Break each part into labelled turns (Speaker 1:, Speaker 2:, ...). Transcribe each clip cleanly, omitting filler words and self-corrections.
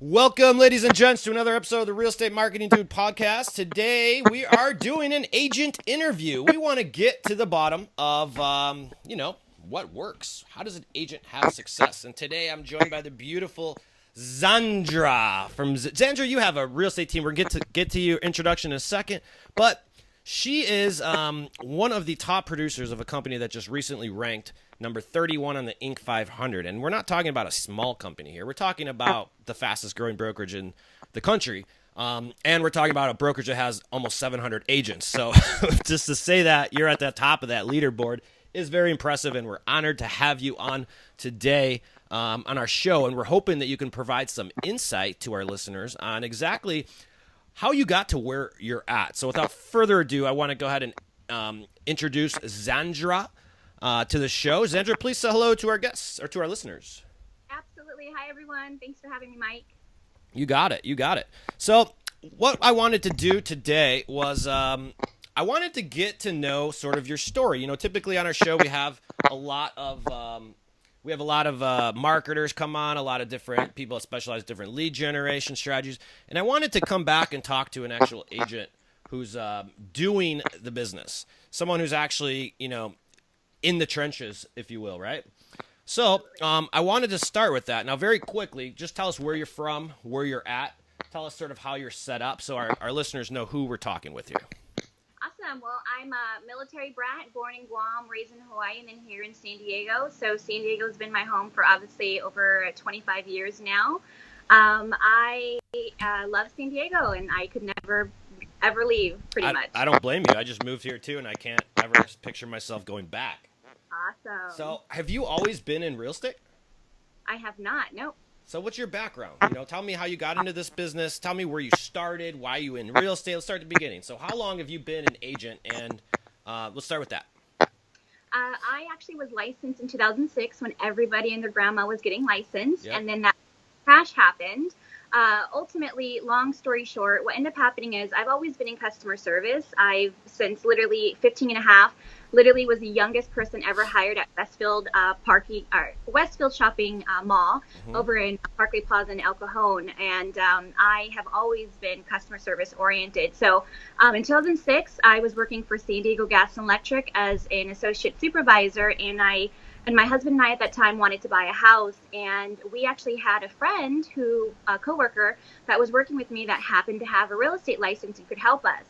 Speaker 1: Welcome, ladies and gents, to another episode of the Real Estate Marketing Dude podcast. Today, we are doing an agent interview. We want to get to the bottom of, what works. How does an agent have success? And today, I'm joined by the beautiful Zandra. Zandra, you have a real estate team. We're going to get to your introduction in a second, but she is one of the top producers of a company that just recently ranked number 31 on the Inc. 500. And we're not talking about a small company here. We're talking about the fastest growing brokerage in the country. And we're talking about a brokerage that has almost 700 agents. So just to say that you're at the top of that leaderboard is very impressive. And we're honored to have you on today on our show. And we're hoping that you can provide some insight to our listeners on exactly how you got to where you're at. So without further ado, I want to go ahead and introduce Zandra to the show. Zandra, please say hello to our guests or to our listeners.
Speaker 2: Absolutely. Hi, everyone. Thanks for having me, Mike.
Speaker 1: You got it. You got it. So what I wanted to do today was I wanted to get to know sort of your story. You know, typically on our show we have a lot of marketers come on, a lot of different people that specialize in different lead generation strategies, and I wanted to come back and talk to an actual agent who's doing the business, someone who's actually, in the trenches, if you will, right? So I wanted to start with that. Now, very quickly, just tell us where you're from, where you're at. Tell us sort of how you're set up so our listeners know who we're talking with here.
Speaker 2: Awesome. Well, I'm a military brat, born in Guam, raised in Hawaii, and then here in San Diego. So San Diego's been my home for obviously over 25 years now. I love San Diego, and I could never, ever leave, pretty much.
Speaker 1: I don't blame you. I just moved here, too, and I can't ever picture myself going back.
Speaker 2: Awesome.
Speaker 1: So have you always been in real estate?
Speaker 2: I have not. Nope.
Speaker 1: So what's your background? Tell me how you got into this business. Tell me where you started, why you in real estate. Let's start at the beginning. So how long have you been an agent? And let's start with that.
Speaker 2: I actually was licensed in 2006 when everybody and their grandma was getting licensed.
Speaker 1: Yep.
Speaker 2: And then that crash happened. Ultimately, long story short, what ended up happening is I've always been in customer service. I've since literally 15 and a half, literally was the youngest person ever hired at Westfield Shopping Mall over in Parkway Plaza in El Cajon. And I have always been customer service oriented. So in 2006, I was working for San Diego Gas and Electric as an associate supervisor, and my husband and I at that time wanted to buy a house, and we actually had a friend a coworker that was working with me that happened to have a real estate license and could help us.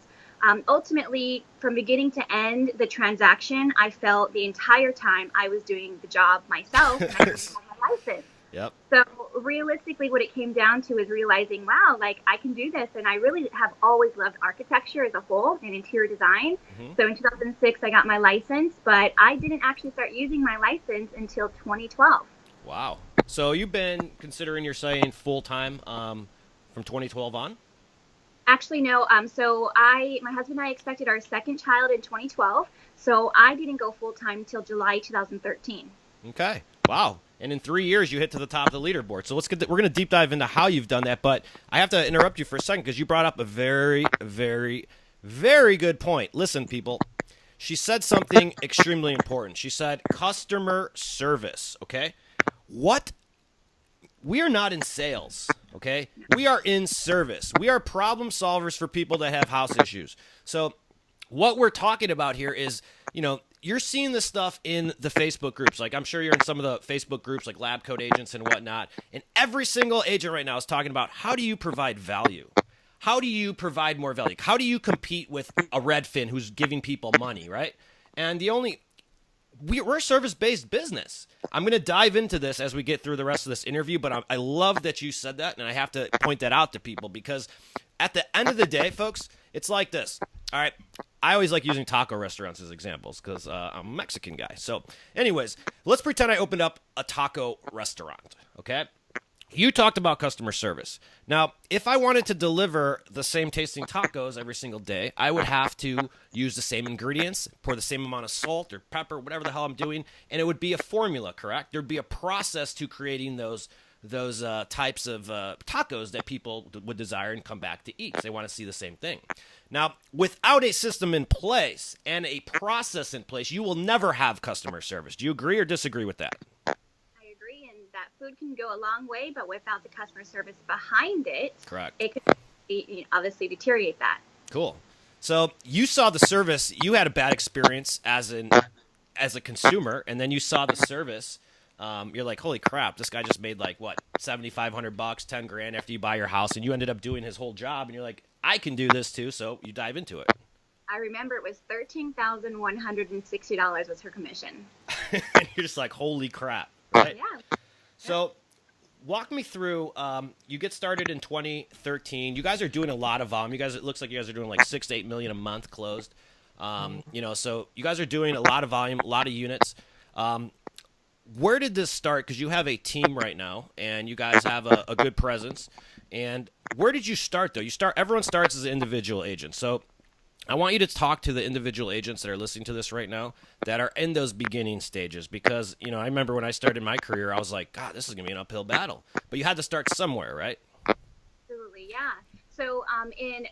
Speaker 2: Ultimately, from beginning to end, the transaction, I felt the entire time I was doing the job myself, and I didn't have my license.
Speaker 1: Yep.
Speaker 2: So realistically, what it came down to is realizing, wow, like I can do this. And I really have always loved architecture as a whole and interior design. So in 2006, I got my license, but I didn't actually start using my license until 2012.
Speaker 1: Wow. So you've been considering you're saying full-time from 2012 on?
Speaker 2: Actually, no. So my husband and I expected our second child in 2012. So I didn't go full-time until July 2013.
Speaker 1: Okay. Wow. And in 3 years, you hit to the top of the leaderboard. So we're going to deep dive into how you've done that. But I have to interrupt you for a second because you brought up a very, very, very good point. Listen, people, she said something extremely important. She said customer service, okay? We are not in sales, okay? We are in service. We are problem solvers for people that have house issues. So what we're talking about here is, you're seeing this stuff in the Facebook groups. Like I'm sure you're in some of the Facebook groups like Lab Coat Agents and whatnot. And every single agent right now is talking about how do you provide value? How do you provide more value? How do you compete with a Redfin who's giving people money, right? And we're a service-based business. I'm going to dive into this as we get through the rest of this interview, but I love that you said that, and I have to point that out to people because at the end of the day, folks, it's like this. All right, I always like using taco restaurants as examples because I'm a Mexican guy. So anyways, let's pretend I opened up a taco restaurant, okay? You talked about customer service. Now, if I wanted to deliver the same tasting tacos every single day, I would have to use the same ingredients, pour the same amount of salt or pepper, whatever the hell I'm doing, and it would be a formula, correct? There'd be a process to creating those types of tacos that people would desire and come back to eat because they want to see the same thing. Now, without a system in place and a process in place, you will never have customer service. Do you agree or disagree with that?
Speaker 2: I agree, and that food can go a long way, but without the customer service behind it,
Speaker 1: correct,
Speaker 2: it could obviously deteriorate that.
Speaker 1: Cool. So you saw the service. You had a bad experience as a consumer, and then you saw the service. You're like, holy crap! This guy just made like what, $7,500, $10,000 after you buy your house, and you ended up doing his whole job. And you're like, I can do this too. So you dive into it.
Speaker 2: I remember it was $13,160 was her commission.
Speaker 1: And you're just like, holy crap! Right?
Speaker 2: Yeah.
Speaker 1: So walk me through. You get started in 2013. You guys are doing a lot of volume. It looks like you guys are doing like 6 to 8 million a month closed. So you guys are doing a lot of volume, a lot of units. Where did this start? Because you have a team right now, and you guys have a good presence. And where did you start, though? Everyone starts as an individual agent. So I want you to talk to the individual agents that are listening to this right now that are in those beginning stages. Because, I remember when I started my career, I was like, God, this is going to be an uphill battle. But you had to start somewhere, right?
Speaker 2: Absolutely, yeah. So in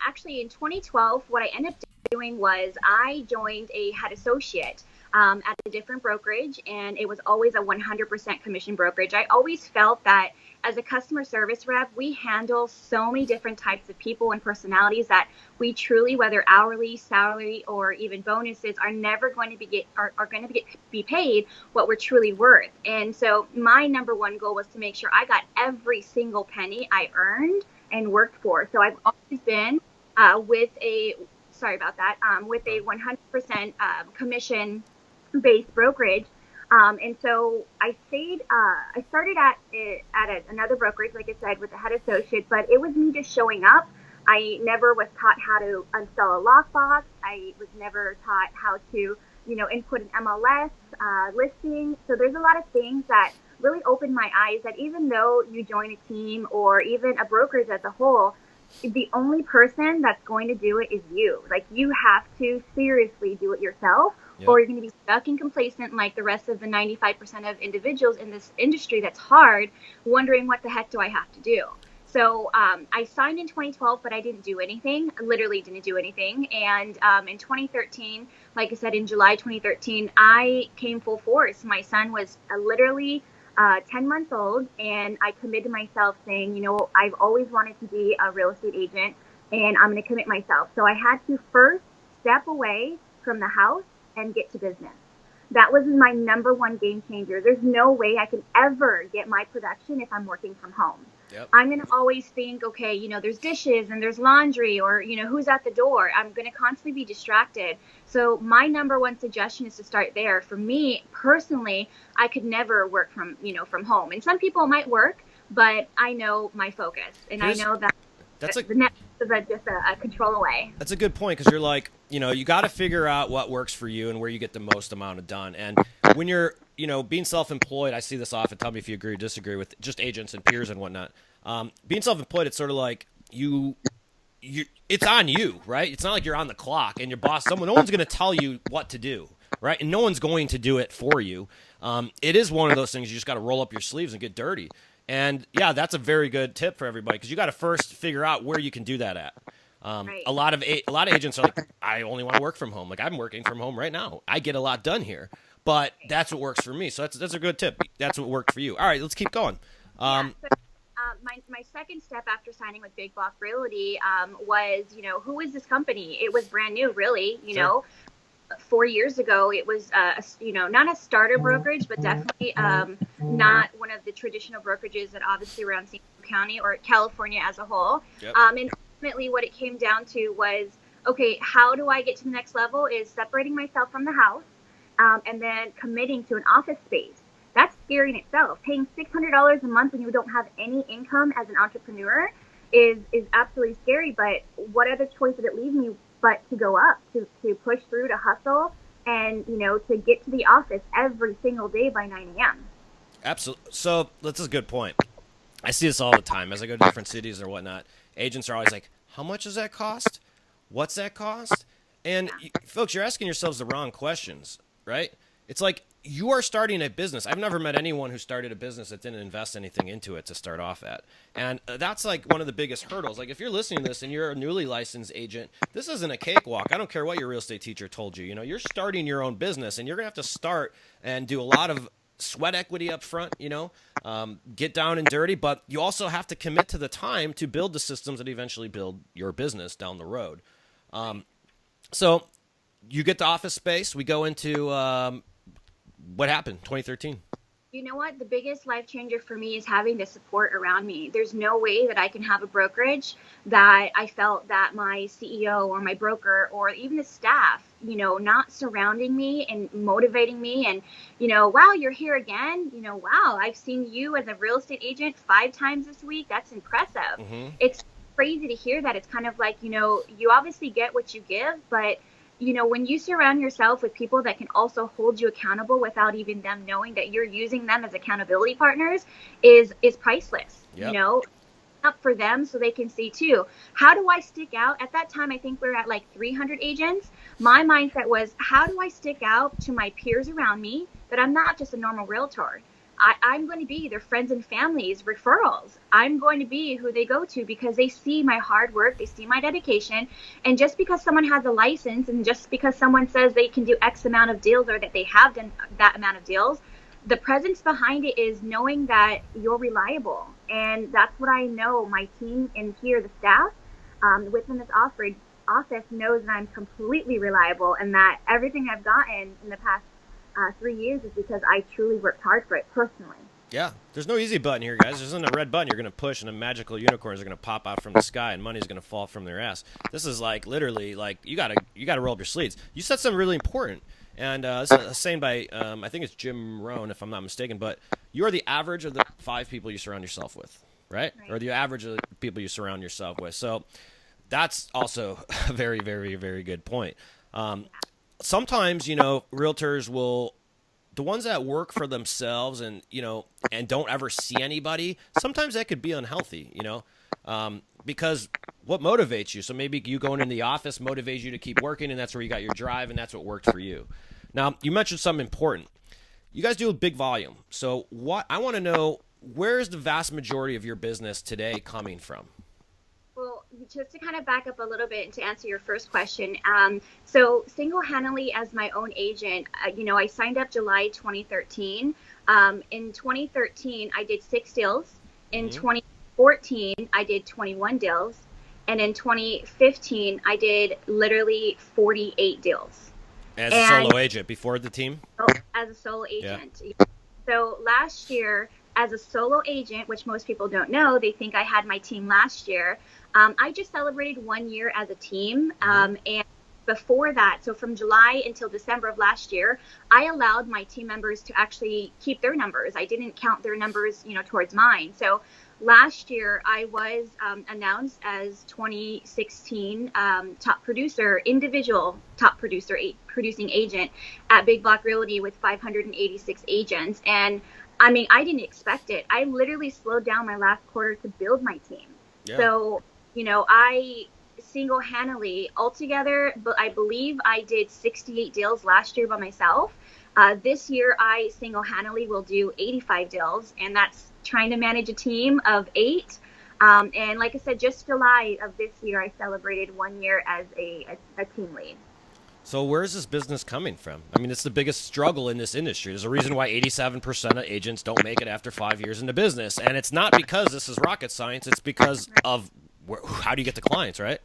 Speaker 2: 2012, what I ended up doing was I joined a head associate at a different brokerage, and it was always a 100% commission brokerage. I always felt that as a customer service rep, we handle so many different types of people and personalities that we truly, whether hourly, salary, or even bonuses, are never going to be paid what we're truly worth. And so my number one goal was to make sure I got every single penny I earned and worked for. So I've always been with a 100% commission-based brokerage. And so I started at another brokerage, like I said, with a head associate, but it was me just showing up. I never was taught how to install a lockbox. I was never taught how to, input an MLS listing. So there's a lot of things that really opened my eyes that even though you join a team or even a brokerage as a whole, the only person that's going to do it is you. Like, you have to seriously do it yourself. Yep. Or you're going to be stuck and complacent like the rest of the 95% of individuals in this industry that's hard, wondering what the heck do I have to do. So I signed in 2012, but I didn't do anything. I literally didn't do anything. And in 2013, like I said, in July 2013, I came full force. My son was literally 10 months old, and I committed myself saying, I've always wanted to be a real estate agent, and I'm going to commit myself. So I had to first step away from the house and get to business. That was my number one game changer. There's no way I can ever get my production if I'm working from home. Yep. I'm going to always think, okay, there's dishes and there's laundry, or, who's at the door. I'm going to constantly be distracted. So my number one suggestion is to start there. For me personally, I could never work from home. And some people might work, but I know my focus, and I know that the next is just a control away.
Speaker 1: That's a good point, because you're like, you got to figure out what works for you and where you get the most amount of done. And when you're, being self-employed, I see this often. Tell me if you agree or disagree with just agents and peers and whatnot. Being self-employed, it's sort of like it's on you, right? It's not like you're on the clock and your boss, no one's going to tell you what to do, right? And no one's going to do it for you. It is one of those things you just got to roll up your sleeves and get dirty. And yeah, that's a very good tip for everybody, because you got to first figure out where you can do that at. Right. A lot of agents are like, I only want to work from home. Like, I'm working from home right now. I get a lot done here, but that's what works for me. So that's a good tip. That's what worked for you. All right, let's keep going.
Speaker 2: My second step after signing with Big Block Realty was, who is this company? It was brand new, really. Sure. 4 years ago, it was, not a starter brokerage, but definitely not one of the traditional brokerages that obviously around San Diego County or California as a whole. Yep. And ultimately what it came down to was, okay, how do I get to the next level is separating myself from the house and then committing to an office space. That's scary in itself. Paying $600 a month when you don't have any income as an entrepreneur is absolutely scary, but what other choice did it leave me but to go up, to push through, to hustle, and, to get to the office every single day by 9 a.m.
Speaker 1: Absolutely. So this is a good point. I see this all the time as I go to different cities or whatnot. Agents are always like, how much does that cost? What's that cost? And folks, you're asking yourselves the wrong questions, right? It's like, you are starting a business. I've never met anyone who started a business that didn't invest anything into it to start off at. And that's like one of the biggest hurdles. Like, if you're listening to this and you're a newly licensed agent, this isn't a cakewalk. I don't care what your real estate teacher told you. You're starting your own business, and you're going to have to start and do a lot of sweat equity up front, get down and dirty, but you also have to commit to the time to build the systems that eventually build your business down the road. So you get the office space. We go into what happened, 2013.
Speaker 2: You know what? The biggest life changer for me is having the support around me. There's no way that I can have a brokerage that I felt that my CEO or my broker or even the staff, not surrounding me and motivating me and, wow, you're here again. Wow, I've seen you as a real estate agent 5 times this week. That's impressive.
Speaker 1: Mm-hmm.
Speaker 2: It's crazy to hear that. It's kind of like, you obviously get what you give, but when you surround yourself with people that can also hold you accountable without even them knowing that you're using them as accountability partners is priceless.
Speaker 1: Yep.
Speaker 2: Up for them so they can see too. How do I stick out? At that time, I think we were at like 300 agents. My mindset was, how do I stick out to my peers around me that I'm not just a normal realtor? I'm going to be their friends and families, referrals. I'm going to be who they go to because they see my hard work, they see my dedication. And just because someone has a license and just because someone says they can do X amount of deals or that they have done that amount of deals, the presence behind it is knowing that you're reliable. And that's what I know. My team and here, the staff within this office knows that I'm completely reliable and that everything I've gotten in the past 3 years is because I truly worked hard for it personally.
Speaker 1: Yeah, there's no easy button here, guys. There isn't a red button you're going to push and a magical unicorns are going to pop out from the sky and money's going to fall from their ass. This is like literally like you got to roll up your sleeves. You said something really important, and this is a saying by I think it's Jim Rohn, if I'm not mistaken. But you are the average of the 5 people you surround yourself with, right? Or the average of the people you surround yourself with. So that's also a very, very, very good point. Sometimes, realtors will, the ones that work for themselves and, and don't ever see anybody, sometimes that could be unhealthy, because what motivates you? So maybe you going in the office motivates you to keep working, and that's where you got your drive, and that's what worked for you. Now, you mentioned something important. You guys do a big volume. So I want to know, where is the vast majority of your business today coming from?
Speaker 2: Well, just to kind of back up a little bit and to answer your first question, so single-handedly as my own agent, I signed up July 2013. In 2013, I did 6 deals. In 2014, I did 21 deals. And in 2015, I did literally 48 deals.
Speaker 1: As a solo agent before the team?
Speaker 2: As a solo agent. Yeah. So last year, as a solo agent, which most people don't know, they think I had my team last year. I just celebrated 1 year as a team. And before that, so from July until December of last year, I allowed my team members to actually keep their numbers. I didn't count their numbers, towards mine. So last year, I was announced as 2016 individual top producer, producing agent at Big Block Realty with 586 agents. And I mean, I didn't expect it. I literally slowed down my last quarter to build my team. Yeah. So, I single-handedly altogether, but I believe I did 68 deals last year by myself. This year, I single-handedly will do 85 deals, and that's trying to manage a team of 8. And like I said, just July of this year, I celebrated 1 year as a team lead.
Speaker 1: So where is this business coming from? I mean, it's the biggest struggle in this industry. There's a reason why 87% of agents don't make it after 5 years in the business. And it's not because this is rocket science. It's because of how do you get the clients, right?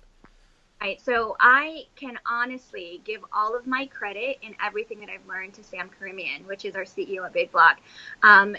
Speaker 2: Right. So I can honestly give all of my credit and everything that I've learned to Sam Karimian, which is our CEO at Big Block.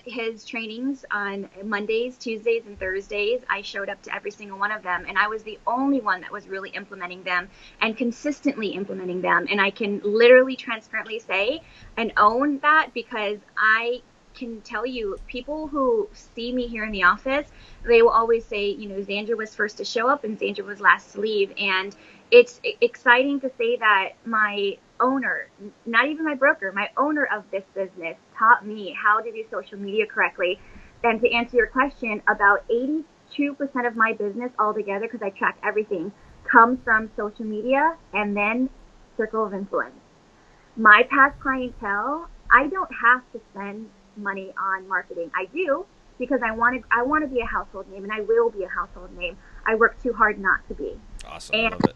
Speaker 2: His trainings on Mondays, Tuesdays, and Thursdays, I showed up to every single one of them. And I was the only one that was really implementing them and consistently implementing them. And I can literally transparently say and own that because I can tell you, people who see me here in the office, they will always say, Zandra was first to show up and Zandra was last to leave. And it's exciting to say that my owner, not even my broker, my owner of this business taught me how to do social media correctly. And to answer your question, about 82% of my business altogether, because I track everything, comes from social media and then circle of influence. My past clientele, I don't have to spend money on marketing. I do because I want to be a household name, and I will be a household name. I work too hard not to be.
Speaker 1: Awesome.
Speaker 2: And
Speaker 1: I love it.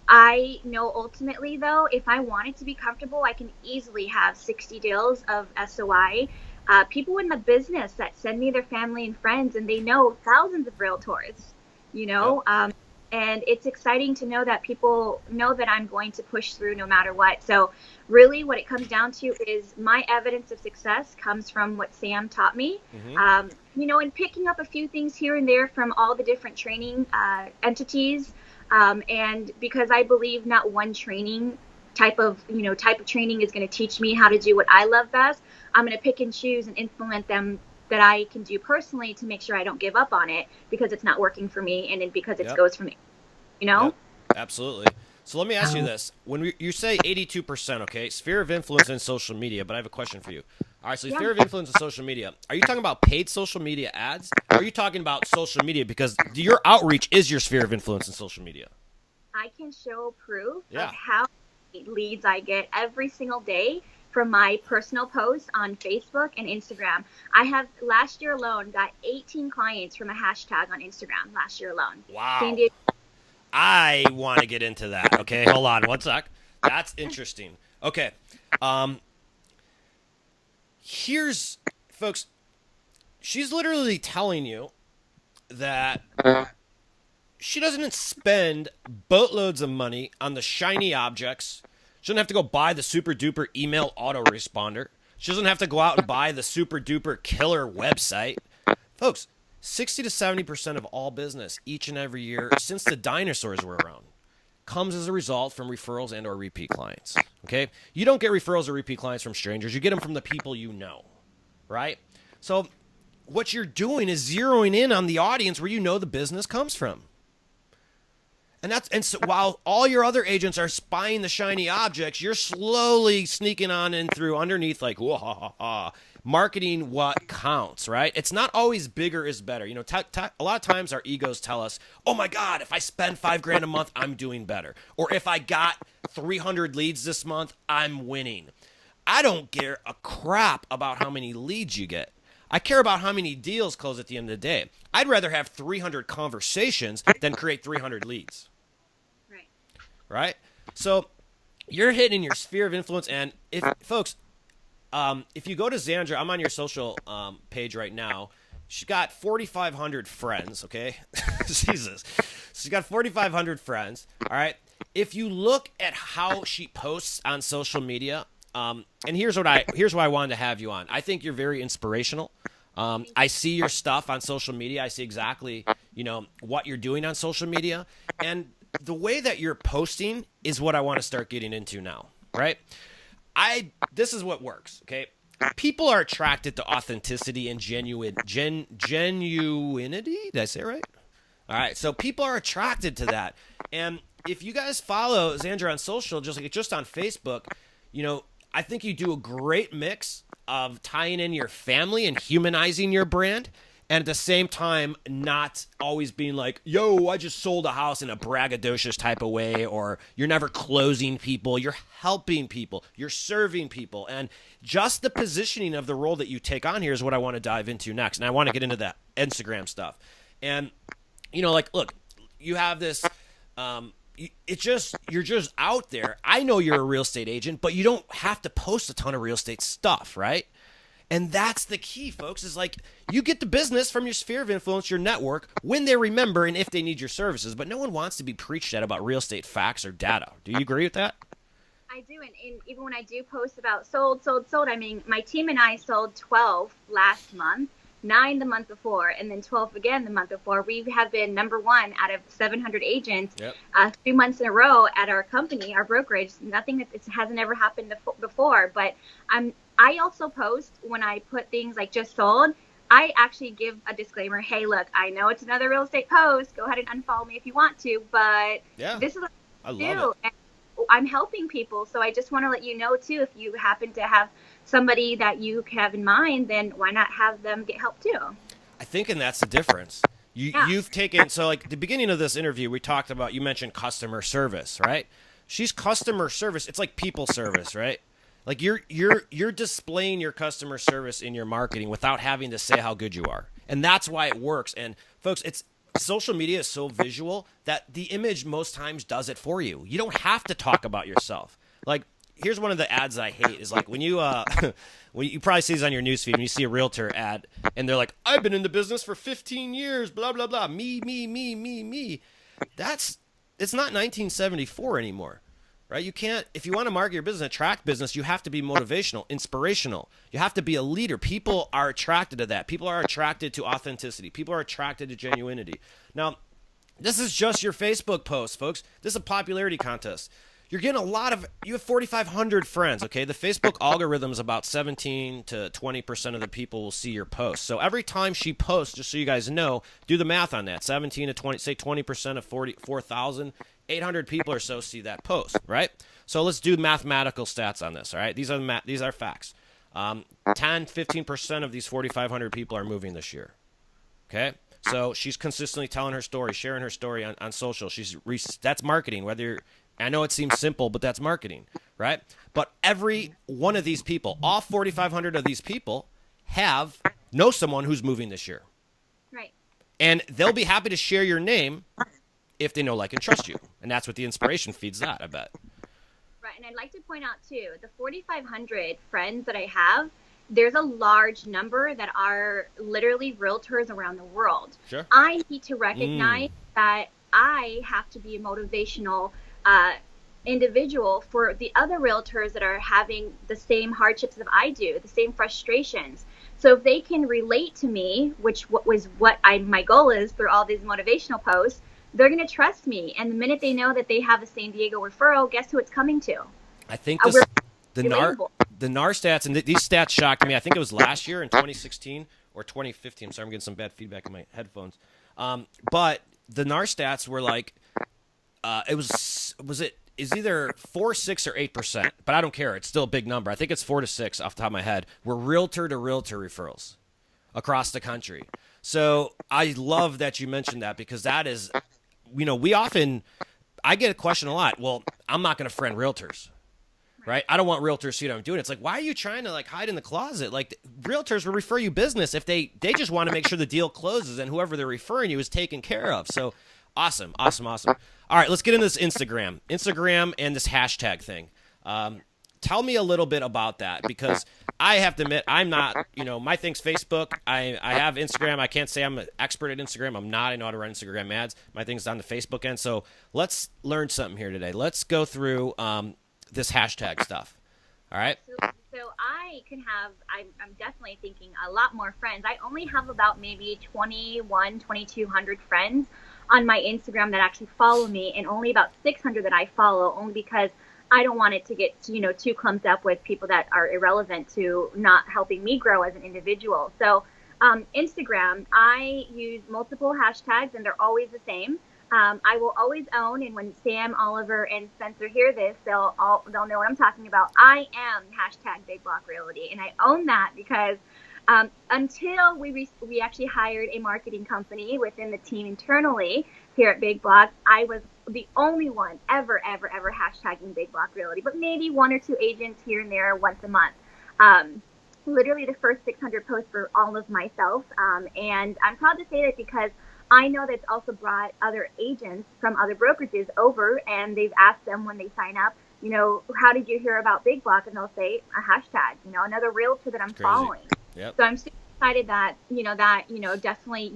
Speaker 2: I know ultimately, though, if I wanted to be comfortable, I can easily have 60 deals of SOI people in the business that send me their family and friends, and they know thousands of realtors, you know.
Speaker 1: Yep.
Speaker 2: And it's exciting to know that people know that I'm going to push through no matter what. So really what it comes down to is my evidence of success comes from what Sam taught me, you know, and picking up a few things here and there from all the different training entities. And because I believe not one training type of training is going to teach me how to do what I love best, I'm going to pick and choose and implement them that I can do personally to make sure I don't give up on it because it's not working for me and because it goes for me, you know?
Speaker 1: Yep. Absolutely. So let me ask you this. When you say 82%, okay, sphere of influence in social media, but I have a question for you. All right, so sphere of influence in social media. Are you talking about paid social media ads? Or are you talking about social media? Because your outreach is your sphere of influence in social media.
Speaker 2: I can show proof of how many leads I get every single day from my personal posts on Facebook and Instagram. I have last year alone got 18 clients from a hashtag on Instagram last year alone.
Speaker 1: Wow. I want to get into that. Okay, hold on one sec. That's interesting. Okay. Here's, folks, she's literally telling you that she doesn't spend boatloads of money on the shiny objects. She doesn't have to go buy the super duper email autoresponder. She doesn't have to go out and buy the super duper killer website. Folks, 60 to 70% of all business each and every year since the dinosaurs were around comes as a result from referrals and or repeat clients. Okay? You don't get referrals or repeat clients from strangers. You get them from the people you know, right? So what you're doing is zeroing in on the audience where you know the business comes from. And so while all your other agents are spying the shiny objects, you're slowly sneaking on in through underneath, like, whoa, ha, ha, ha, marketing what counts, right? It's not always bigger is better. You know, a lot of times our egos tell us, oh my God, if I spend $5,000 a month, I'm doing better. Or if I got 300 leads this month, I'm winning. I don't care a crap about how many leads you get. I care about how many deals close at the end of the day. I'd rather have 300 conversations than create 300 leads. Right? So you're hitting your sphere of influence. And if folks, if you go to Zandra, I'm on your social page right now. She's got 4,500 friends. Okay. Jesus. She's got 4,500 friends. All right. If you look at how she posts on social media, and here's why I wanted to have you on. I think you're very inspirational. I see your stuff on social media. I see exactly, you know, what you're doing on social media. And the way that you're posting is what I want to start getting into now, right? This is what works, okay? People are attracted to authenticity and genuinity. Did I say it right? All right, so people are attracted to that. And if you guys follow Zandra on social, just on Facebook, you know, I think you do a great mix of tying in your family and humanizing your brand, and at the same time, not always being like, yo, I just sold a house in a braggadocious type of way, or you're never closing people. You're helping people. You're serving people. And just the positioning of the role that you take on here is what I want to dive into next. And I want to get into that Instagram stuff. And, you know, like, look, you have this, you're just out there. I know you're a real estate agent, but you don't have to post a ton of real estate stuff, right? And that's the key, folks, is like you get the business from your sphere of influence, your network, when they remember and if they need your services. But no one wants to be preached at about real estate facts or data. Do you agree with that?
Speaker 2: I do. And even when I do post about sold, I mean, my team and I sold 12 last month, 9 the month before, and then 12 again the month before. We have been number one out of 700 agents 3 months in a row at our company, our brokerage. Nothing that hasn't ever happened before. But I also post when I put things like just sold. I actually give a disclaimer. Hey, look, I know it's another real estate post. Go ahead and unfollow me if you want to, but this is what I do. And I'm helping people. So I just want to let you know, too, if you happen to have somebody that you have in mind, then why not have them get help, too?
Speaker 1: I think, and that's the difference. You've taken, so like the beginning of this interview, we talked about, you mentioned customer service, right? She's customer service. It's like people service, right? Like you're displaying your customer service in your marketing without having to say how good you are. And that's why it works. And folks, social media is so visual that the image most times does it for you. You don't have to talk about yourself. Like here's one of the ads that I hate is like when you when you probably see this on your newsfeed when you see a realtor ad and they're like, I've been in the business for 15 years, blah blah blah, me. It's not 1974 anymore. Right? You can't, if you want to market your business, attract business, you have to be motivational, inspirational. You have to be a leader. People are attracted to that. People are attracted to authenticity. People are attracted to genuinity. Now, this is just your Facebook post, folks. This is a popularity contest. You're getting you have 4,500 friends, okay? The Facebook algorithm is about 17 to 20% of the people will see your post. So every time she posts, just so you guys know, do the math on that. 17 to 20, say 20% of 4,000, 800 people or so see that post, right? So let's do mathematical stats on this, all right? These are facts. 10, 15% of these 4,500 people are moving this year, okay? So she's consistently telling her story, sharing her story on social. That's marketing, I know it seems simple, but that's marketing, right? But every one of these people, all 4,500 of these people know someone who's moving this year.
Speaker 2: Right.
Speaker 1: And they'll be happy to share your name if they know, like, and trust you. And that's what the inspiration feeds that, I bet.
Speaker 2: Right. And I'd like to point out, too, the 4,500 friends that I have, there's a large number that are literally realtors around the world.
Speaker 1: Sure.
Speaker 2: I need to recognize that I have to be a motivational individual for the other realtors that are having the same hardships that I do, the same frustrations. So if they can relate to me, which was what my goal is through all these motivational posts, they're going to trust me. And the minute they know that they have a San Diego referral, guess who it's coming to?
Speaker 1: I think the NAR stats, and these stats shocked me. I think it was last year in 2016 or 2015. I'm sorry, I'm getting some bad feedback in my headphones. But the NAR stats were like, it's either 4, 6, or 8%, but I don't care. It's still a big number. I think it's 4 to 6 off the top of my head. Were realtor to realtor referrals across the country. So I love that you mentioned that because that is, I get a question a lot. Well, I'm not going to friend realtors, right? I don't want realtors to see what I'm doing. It's like, why are you trying to like hide in the closet? Like realtors will refer you business if they just want to make sure the deal closes and whoever they're referring you is taken care of. So awesome. All right, let's get into this Instagram and this hashtag thing. Tell me a little bit about that because I have to admit I'm not, my thing's Facebook. I have Instagram. I can't say I'm an expert at Instagram. I'm not. I know how to run Instagram ads. My thing's on the Facebook end. So let's learn something here today. Let's go through this hashtag stuff. All right?
Speaker 2: So I can have, I'm definitely thinking a lot more friends. I only have about maybe 2,200 friends on my Instagram that actually follow me, and only about 600 that I follow, only because I don't want it to get too clumped up with people that are irrelevant to not helping me grow as an individual. So Instagram, I use multiple hashtags and they're always the same. I will always own, and when Sam, Oliver, and Spencer hear this, they'll know what I'm talking about. I am hashtag Big Block Realty, and I own that because until we actually hired a marketing company within the team internally here at Big Block, I was the only one ever hashtagging Big Block Realty, but maybe 1 or 2 agents here and there once a month. Literally the first 600 posts were all of myself, and I'm proud to say that because I know that it's also brought other agents from other brokerages over, and they've asked them when they sign up, how did you hear about Big Block? And they'll say a hashtag, another realtor that I'm following.
Speaker 1: Yep.
Speaker 2: So I'm super excited that, definitely,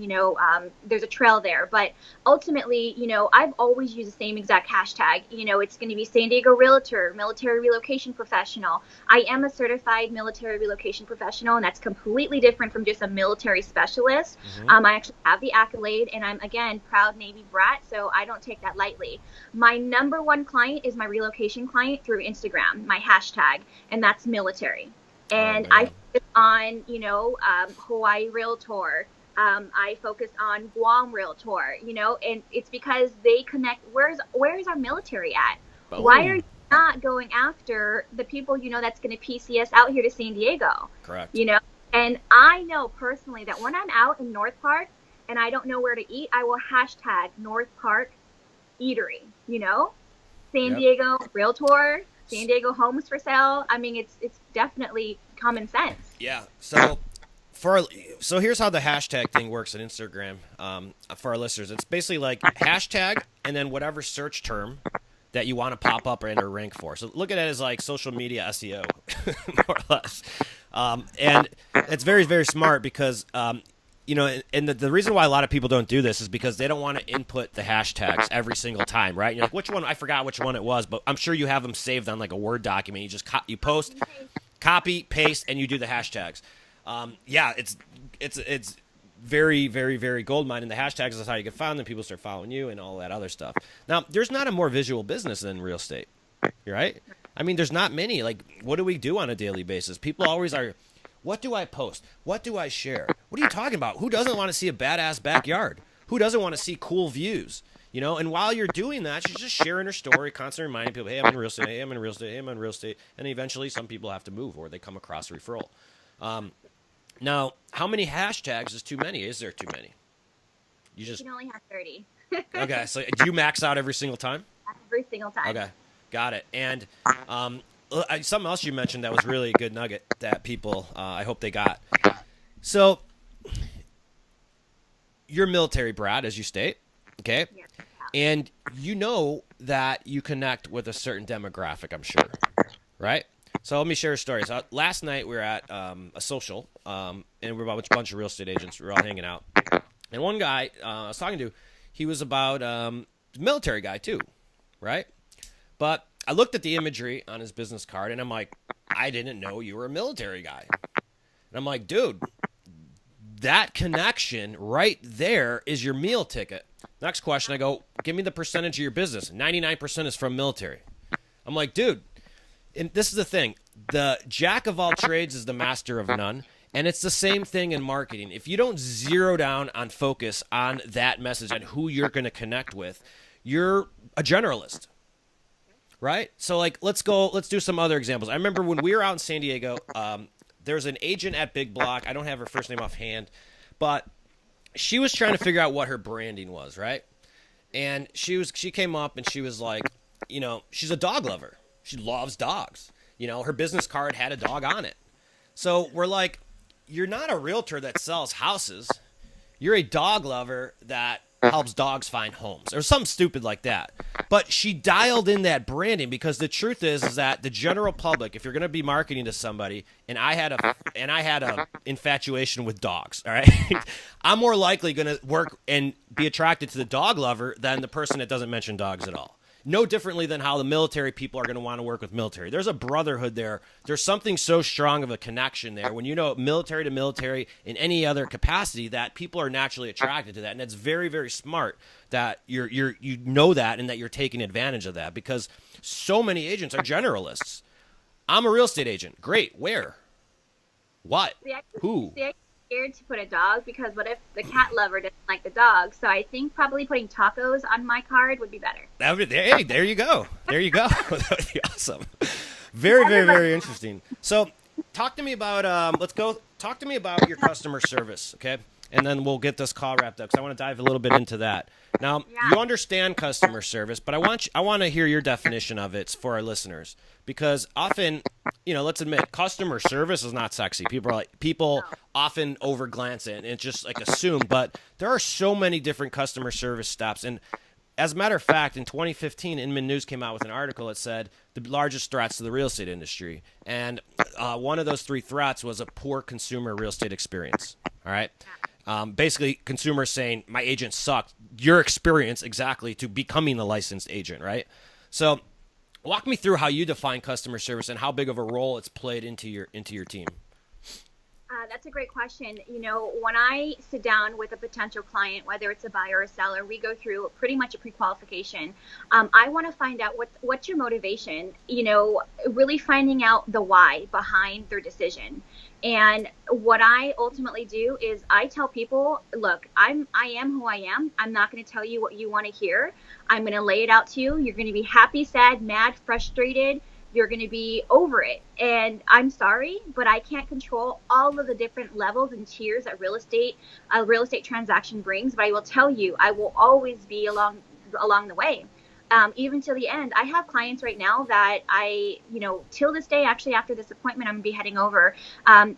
Speaker 2: there's a trail there. But ultimately, I've always used the same exact hashtag. It's going to be San Diego Realtor, Military Relocation Professional. I am a certified military relocation professional, and that's completely different from just a military specialist. Mm-hmm. I actually have the accolade, and I'm, again, proud Navy brat, so I don't take that lightly. My number one client is my relocation client through Instagram, my hashtag, and that's military. And I focus on, Hawaii Realtor. I focus on Guam Realtor, and it's because they connect. Where's our military at? Boom. Why are you not going after the people, that's going to PC us out here to San Diego?
Speaker 1: Correct.
Speaker 2: And I know personally that when I'm out in North Park and I don't know where to eat, I will hashtag North Park Eatery, San Diego Realtor. San Diego homes for sale. I mean, it's definitely common sense.
Speaker 1: Yeah. So here's how the hashtag thing works on Instagram for our listeners. It's basically like hashtag and then whatever search term that you want to pop up and or rank for. So look at it as like social media SEO, more or less. And it's very, very smart because, you know, and the reason why a lot of people don't do this is because they don't want to input the hashtags every single time, right? And you're like, which one? I forgot which one it was, but I'm sure you have them saved on like a Word document. You just you post, copy, paste, and you do the hashtags. Yeah, it's very, very, very gold mine, and the hashtags is how you get found, and people start following you and all that other stuff. Now, there's not a more visual business than real estate, right? I mean, there's not many. Like, what do we do on a daily basis? People always are, what do I post? What do I share? What are you talking about? Who doesn't want to see a badass backyard? Who doesn't want to see cool views? You know, and while you're doing that, she's just sharing her story, constantly reminding people, hey, I'm in real estate, hey, I'm in real estate, hey, I'm in real estate. And eventually some people have to move or they come across a referral. Now, how many hashtags is too many? Is there too many? You
Speaker 2: can only have 30.
Speaker 1: Okay, so do you max out every single time?
Speaker 2: Every single time.
Speaker 1: Okay, got it. And something else you mentioned that was really a good nugget that people, I hope they got. So, you're military brat, as you state, okay? Yes. And you know that you connect with a certain demographic, I'm sure, right? So let me share a story. So last night we were at a social, and we were about a bunch of real estate agents. We were all hanging out. And one guy I was talking to, he was about military guy too, right? But I looked at the imagery on his business card, and I'm like, I didn't know you were a military guy. And I'm like, dude, that connection right there is your meal ticket. Next question, I go, give me the percentage of your business. 99% is from military. I'm like, dude, and this is the thing. The jack of all trades is the master of none. And it's the same thing in marketing. If you don't zero down on focus on that message and who you're going to connect with, you're a generalist, right? So like, let's do some other examples. I remember when we were out in San Diego, there's an agent at Big Block. I don't have her first name offhand, but she was trying to figure out what her branding was, right? And she came up and she was like, you know, she's a dog lover. She loves dogs. You know, her business card had a dog on it. So we're like, you're not a realtor that sells houses. You're a dog lover that helps dogs find homes or something stupid like that. But she dialed in that branding because the truth is that the general public, if you're going to be marketing to somebody, and I had a infatuation with dogs, all right, I'm more likely going to work and be attracted to the dog lover than the person that doesn't mention dogs at all. No differently than how the military people are going to want to work with military. There's a brotherhood there. There's something so strong of a connection there when you know military to military in any other capacity that people are naturally attracted to that. And it's very, very smart that you know that and that you're taking advantage of that because so many agents are generalists. I'm a real estate agent. Great. Where? What? Who?
Speaker 2: Scared to put a dog because what if the cat lover doesn't like the dog? So I think probably putting tacos on my card would be better.
Speaker 1: Hey, there you go. There you go. That would be awesome. Very, very, very interesting. So talk to me about, talk to me about your customer service, okay? And then we'll get this call wrapped up because I want to dive a little bit into that. Now, you understand customer service, but I want to hear your definition of it for our listeners because often, you know, let's admit, customer service is not sexy. People often overglance it and it's just like assume, but there are so many different customer service steps. And as a matter of fact, in 2015, Inman News came out with an article that said the largest threats to the real estate industry. And one of those 3 threats was a poor consumer real estate experience. All right. Basically, consumers saying, my agent sucked. Your experience exactly to becoming a licensed agent, right? So walk me through how you define customer service and how big of a role it's played into your team.
Speaker 2: That's a great question. You know, when I sit down with a potential client, whether it's a buyer or a seller, we go through pretty much a pre-qualification. I want to find out what's your motivation, you know, really finding out the why behind their decision. And what I ultimately do is I tell people, look, I am who I am. I'm not going to tell you what you want to hear. I'm going to lay it out to you. You're going to be happy, sad, mad, frustrated. You're going to be over it. And I'm sorry, but I can't control all of the different levels and tiers that a real estate transaction brings. But I will tell you, I will always be along the way. even till the end. I have clients right now that till this day, actually after this appointment, I'm going to be heading over.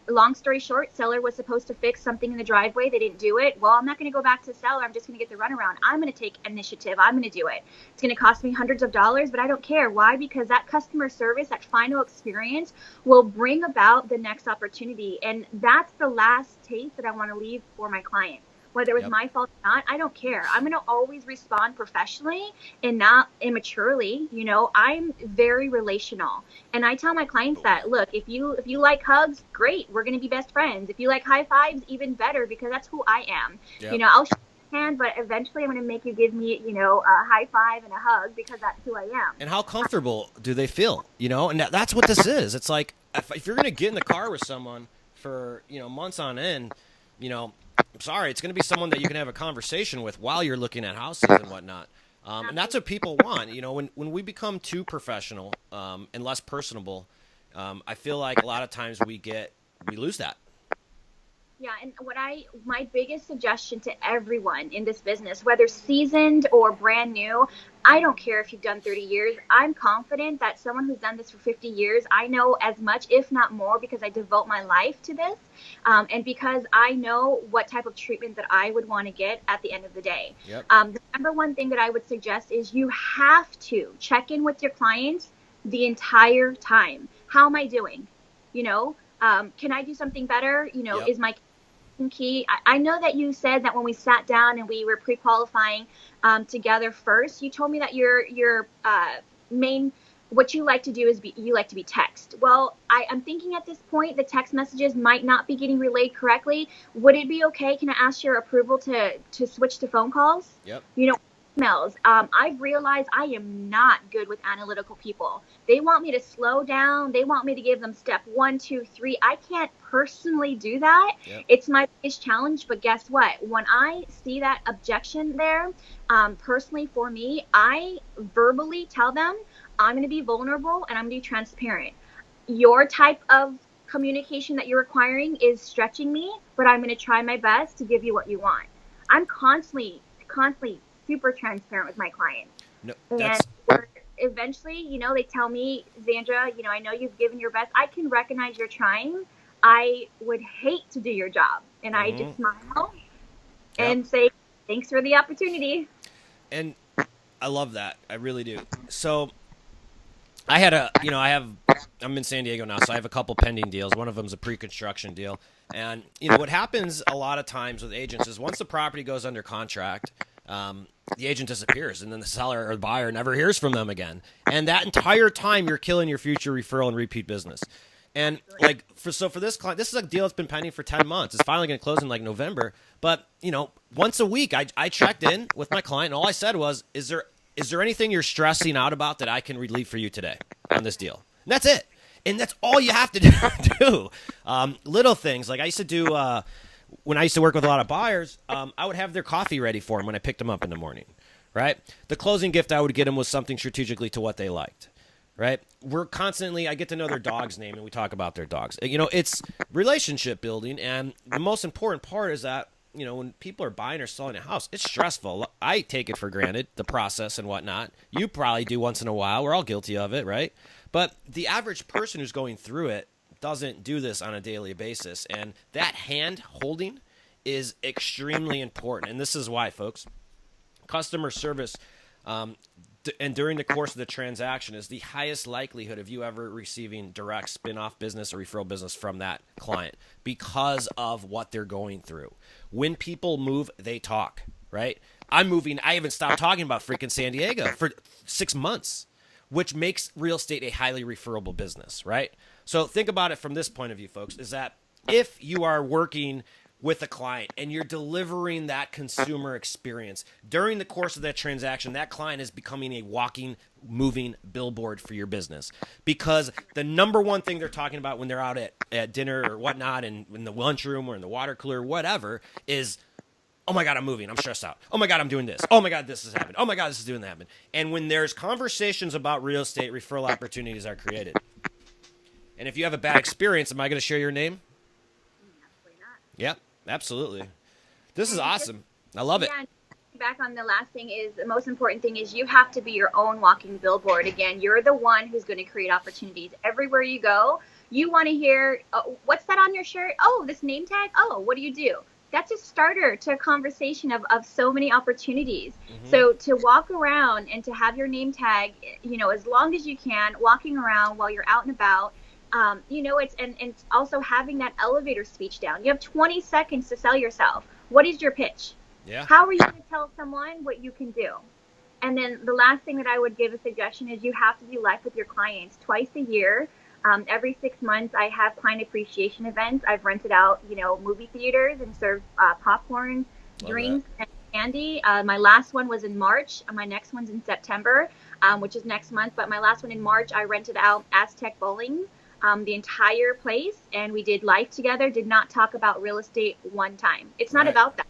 Speaker 2: Long story short, seller was supposed to fix something in the driveway. They didn't do it. Well, I'm not going to go back to the seller. I'm just going to get the runaround. I'm going to take initiative. I'm going to do it. It's going to cost me hundreds of dollars, but I don't care. Why? Because that customer service, that final experience will bring about the next opportunity. And that's the last taste that I want to leave for my client. Whether it was my fault or not, I don't care. I'm going to always respond professionally and not immaturely. I'm very relational. And I tell my clients that, look, if you like hugs, great. We're going to be best friends. If you like high fives, even better, because that's who I am.
Speaker 1: Yep.
Speaker 2: I'll shake your hand, but eventually I'm going to make you give me, a high five and a hug because that's who I am.
Speaker 1: And how comfortable do they feel? And that's what this is. It's like if you're going to get in the car with someone for, months on end, I'm sorry, it's going to be someone that you can have a conversation with while you're looking at houses and whatnot. And that's what people want. When we become too professional and less personable, I feel like a lot of times we lose that.
Speaker 2: Yeah, and my biggest suggestion to everyone in this business, whether seasoned or brand new, I don't care if you've done 30 years. I'm confident that someone who's done this for 50 years, I know as much, if not more, because I devote my life to this, and because I know what type of treatment that I would want to get at the end of the day.
Speaker 1: Yep.
Speaker 2: The number one thing that I would suggest is you have to check in with your clients the entire time. How am I doing? Can I do something better?
Speaker 1: Yep.
Speaker 2: Is my key? I know that you said that when we sat down and we were pre-qualifying together first, you told me that your main, what you like to do is you like to be text. Well, I'm thinking at this point the text messages might not be getting relayed correctly. Would it be okay? Can I ask your approval to switch to phone calls?
Speaker 1: Yep.
Speaker 2: Emails. I've realized I am not good with analytical people. They want me to slow down. They want me to give them step 1, 2, 3. I can't personally do that.
Speaker 1: Yep.
Speaker 2: It's my biggest challenge. But guess what? When I see that objection there, personally for me, I verbally tell them I'm going to be vulnerable and I'm going to be transparent. Your type of communication that you're requiring is stretching me, but I'm going to try my best to give you what you want. I'm constantly super transparent with my clients.
Speaker 1: No,
Speaker 2: and eventually, they tell me, Zandra, I know you've given your best. I can recognize you're trying. I would hate to do your job. And I just smile and say, thanks for the opportunity.
Speaker 1: And I love that. I really do. So I had I'm in San Diego now, so I have a couple pending deals. One of them is a pre-construction deal. And, what happens a lot of times with agents is once the property goes under contract, the agent disappears, and then the seller or the buyer never hears from them again. And that entire time, you're killing your future referral and repeat business. And for this client, this is a deal that's been pending for 10 months. It's finally going to close in November. But once a week, I checked in with my client, and all I said was, "Is there anything you're stressing out about that I can relieve for you today on this deal?" And that's it. And that's all you have to do. Little things like I used to do. When I used to work with a lot of buyers, I would have their coffee ready for them when I picked them up in the morning, right? The closing gift I would get them was something strategically to what they liked, right? I get to know their dog's name, and we talk about their dogs. It's relationship building, and the most important part is that, when people are buying or selling a house, it's stressful. I take it for granted, the process and whatnot. You probably do once in a while. We're all guilty of it, right? But the average person who's going through it doesn't do this on a daily basis, and that hand holding is extremely important. And this is why, folks, customer service and during the course of the transaction is the highest likelihood of you ever receiving direct spin-off business or referral business from that client because of what they're going through. When people move, they talk, right? I'm moving. I haven't stopped talking about freaking San Diego for 6 months, which makes real estate a highly referable business, right? So think about it from this point of view, folks, is that if you are working with a client and you're delivering that consumer experience during the course of that transaction, that client is becoming a walking, moving billboard for your business. Because the number one thing they're talking about when they're out at dinner or whatnot, and in the lunchroom or in the water cooler, whatever, is, oh my God, I'm moving. I'm stressed out. Oh my God, I'm doing this. Oh my God, this has happened. Oh my God, this is doing that. And when there's conversations about real estate, referral opportunities are created. And if you have a bad experience, am I going to share your name?
Speaker 2: Absolutely not.
Speaker 1: Yeah, absolutely. This is awesome. I love it.
Speaker 2: Yeah, back on the last thing is the most important thing is you have to be your own walking billboard. Again, you're the one who's going to create opportunities everywhere you go. You want to hear, oh, what's that on your shirt? Oh, this name tag. Oh, what do you do? That's a starter to a conversation of so many opportunities. So to walk around and to have your name tag, as long as you can, walking around while you're out and about, it's also having that elevator speech down. You have 20 seconds to sell yourself. What is your pitch?
Speaker 1: Yeah.
Speaker 2: How are you going to tell someone what you can do? And then the last thing that I would give a suggestion is you have to do life with your clients twice a year. Every 6 months, I have client appreciation events. I've rented out, movie theaters and served popcorn, drinks, and candy. My last one was in March. My next one's in September, which is next month. But my last one in March, I rented out Aztec Bowling, the entire place, and we did life together. Did not talk about real estate one time. It's not about that.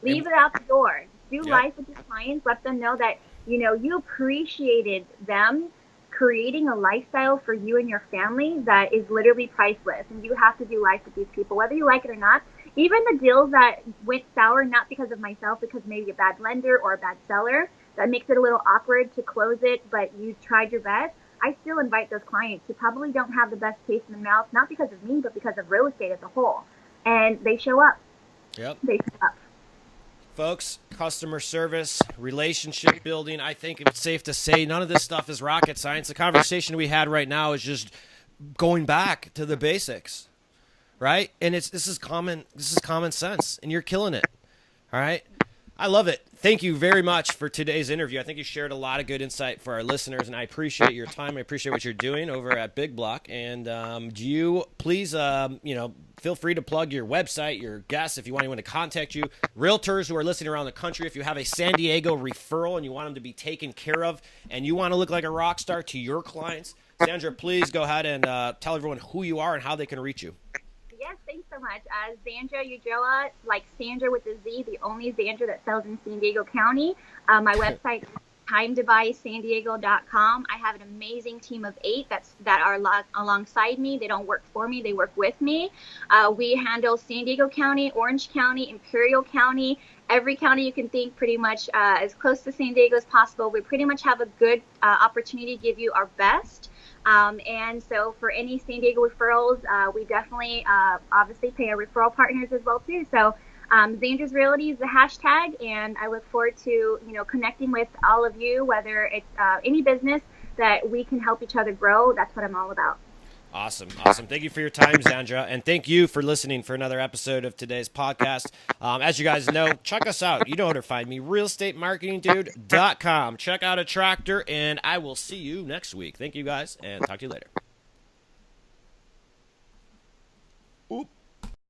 Speaker 2: Leave it out the door. Do life with your clients. Let them know that, you appreciated them creating a lifestyle for you and your family that is literally priceless. And you have to do life with these people, whether you like it or not. Even the deals that went sour, not because of myself, because maybe a bad lender or a bad seller, that makes it a little awkward to close it, but you tried your best. I still invite those clients who probably don't have the best taste in the mouth, not because of me, but because of real estate as a whole. And they show up.
Speaker 1: Yep.
Speaker 2: They show up.
Speaker 1: Folks, customer service, relationship building, I think it's safe to say none of this stuff is rocket science. The conversation we had right now is just going back to the basics, right? And this is common sense, and you're killing it, all right? I love it. Thank you very much for today's interview. I think you shared a lot of good insight for our listeners, and I appreciate your time. I appreciate what you're doing over at Big Block. And do you please, feel free to plug your website, your guests, if you want anyone to contact you. Realtors who are listening around the country, if you have a San Diego referral and you want them to be taken care of and you want to look like a rock star to your clients, Zandra, please go ahead and tell everyone who you are and how they can reach you.
Speaker 2: Yes, thanks so much. Zandra Ulloa, like Sandra with a Z, the only Zandra that sells in San Diego County. My website is timetobuy.sandiego.com. I have an amazing team of 8 that are alongside me. They don't work for me. They work with me. We handle San Diego County, Orange County, Imperial County, every county you can think, pretty much as close to San Diego as possible. We pretty much have a good opportunity to give you our best. And so for any San Diego referrals, we definitely obviously pay our referral partners as well too. So Zandra's Realty is the hashtag, and I look forward to connecting with all of you, whether it's any business that we can help each other grow. That's what I'm all about.
Speaker 1: Awesome. Thank you for your time, Zandra, and thank you for listening for another episode of today's podcast. As you guys know, check us out. You know where to find me, realestatemarketingdude.com. Check out Attractor, and I will see you next week. Thank you guys, and talk to you later.